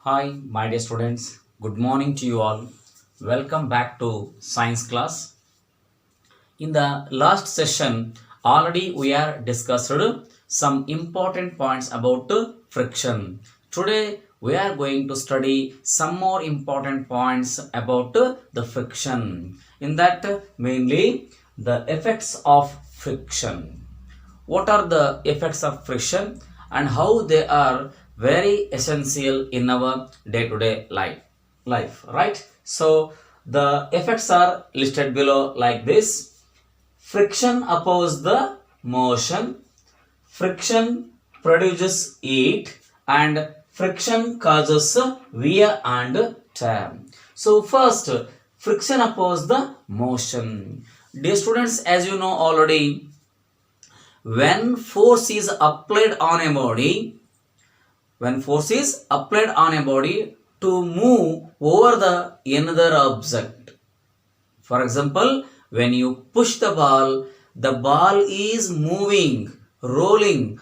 Hi, my dear students. Good morning to you all. Welcome back to science class. In the last session, already we are discussed some important points about friction. Today, we are going to study some more important points about the friction. In that, mainly the effects of friction. What are the effects of friction and how they are very essential in our day-to-day life, right? So the effects are listed below like this. Friction opposes the motion, friction produces heat, and friction causes wear and tear. So first, friction opposes the motion. Dear students, as you know already, when force is applied on a body, when force is applied on a body to move over the another object. For example, when you push the ball is moving, rolling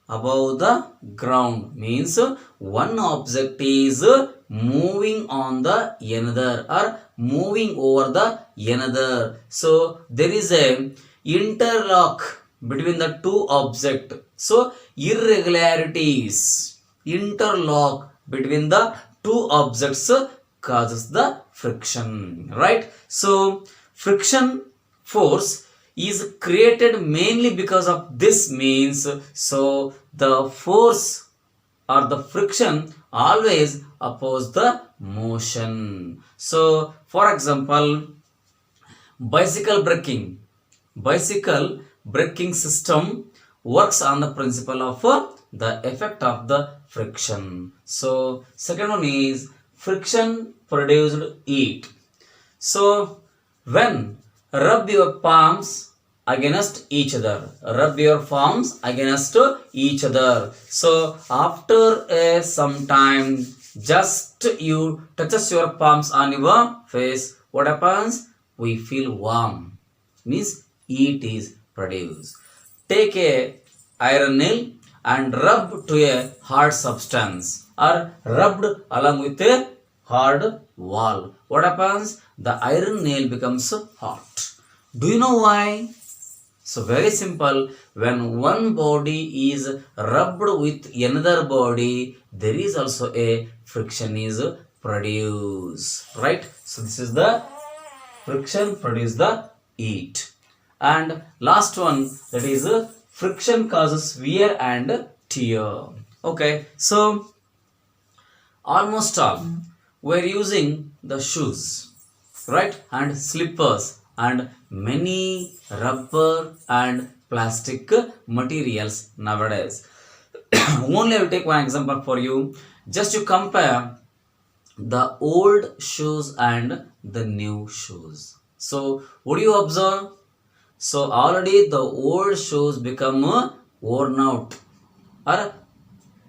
above the ground, means one object is moving on the another or moving over the another. So there is a interlock between the two objects. So irregularities interlock between the two objects causes the friction, right? So friction force is created mainly because of this means, so the force or the friction always oppose the motion. So for example, bicycle braking. Bicycle braking system works on the principle of the effect of the friction. So second one is friction produced heat. So when rub your palms against each other, rub your palms against each other. So after some time, just you touches your palms on your face, what happens? We feel warm, means heat is produced. Take a iron nail and rub to a hard substance or rubbed along with a hard wall. What happens? The iron nail becomes hot. Do you know why? So very simple. When one body is rubbed with another body, there is also a friction is produced. Right? So this is the friction produce the heat. And last one, that is friction causes wear and tear. Okay, so almost all we're using the shoes, right, and slippers and many rubber and plastic materials nowadays. Only I will take one example for you. Just you compare the old shoes and the new shoes. So what do you observe? So already the old shoes become worn out or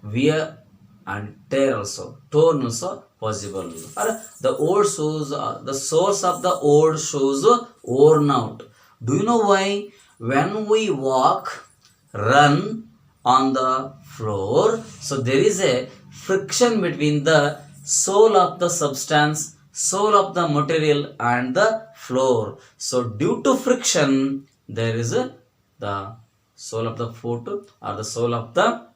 wear and tear also, torn also possible. Or the old shoes, the source of the old shoes worn out. Do you know why? When we walk, run on the floor, so there is a friction between the sole of the substance, sole of the material and the floor. So due to friction, there is the sole of the foot or the sole of the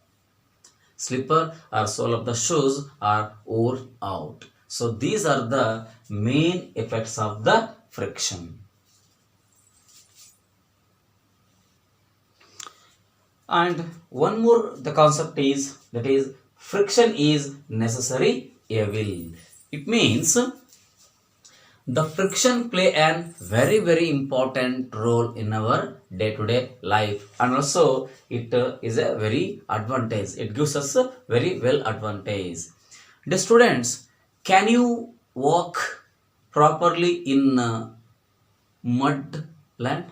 slipper or sole of the shoes are worn out. So these are the main effects of the friction. And one more the concept is, that is friction is necessary evil. It means the friction play an very important role in our day-to-day life, and also it is a very advantage. It gives us a very well advantage. The students, can you walk properly in mud land?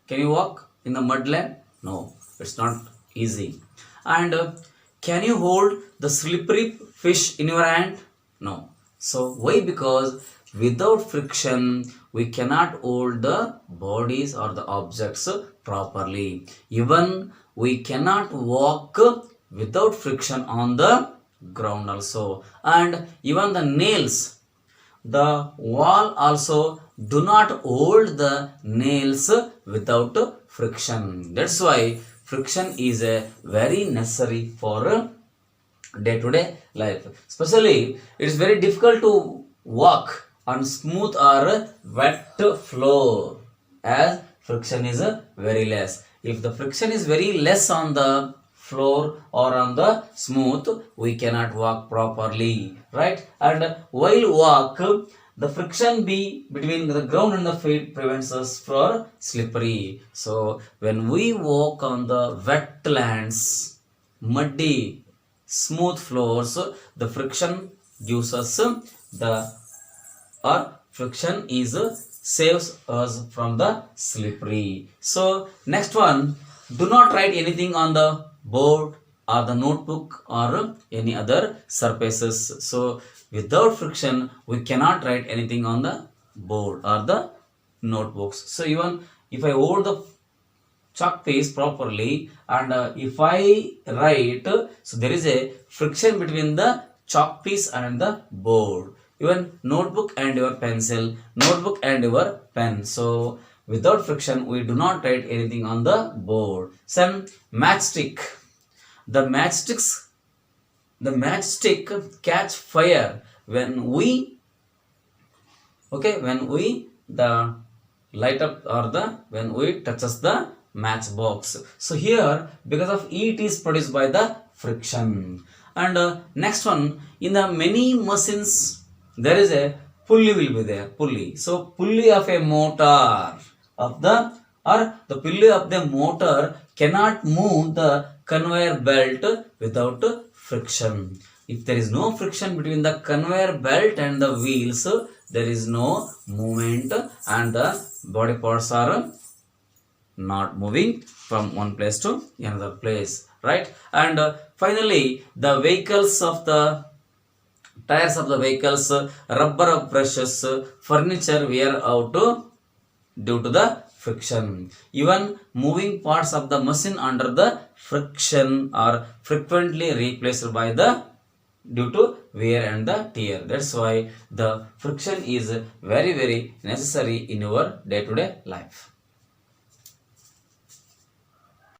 Can you walk in the mud land? No, it's not easy. And can you hold the slippery fish in your hand? No. So why? Because without friction, we cannot hold the bodies or the objects properly. Even we cannot walk without friction on the ground also. And even the nails, the wall also do not hold the nails without friction. That's why friction is a very necessary for day to day life. Especially it is very difficult to walk on smooth or wet floor as friction is very less. If the friction is very less on the floor or on the smooth, we cannot walk properly, right? And while walk, the friction be between the ground and the feet prevents us for slippery. So when we walk on the wetlands, muddy, smooth floors, the friction gives us the or friction is saves us from the slippery. So next one, do not write anything on the board or the notebook or any other surfaces. So without friction we cannot write anything on the board or the notebooks. So even if I hold the chalk piece properly and if I write, so there is a friction between the chalk piece and the board, even notebook and your pencil, notebook and your pen. So without friction we do not write anything on the board. Some matchstick, the matchstick catch fire when we the light up or the when we touches the matchbox. So here because of heat is produced by the friction. And next one, in the many machines there is a pulley will be there, pulley. So pulley of a motor of the or the pulley of the motor cannot move the conveyor belt without friction. If there is no friction between the conveyor belt and the wheels, there is no movement and the body parts are not moving from one place to another place, right? And finally the vehicles of the tires of the vehicles, rubber brushes, furniture wear out due to the friction. Even moving parts of the machine under the friction are frequently replaced by the due to wear and the tear. That's why the friction is very necessary in your day to day life.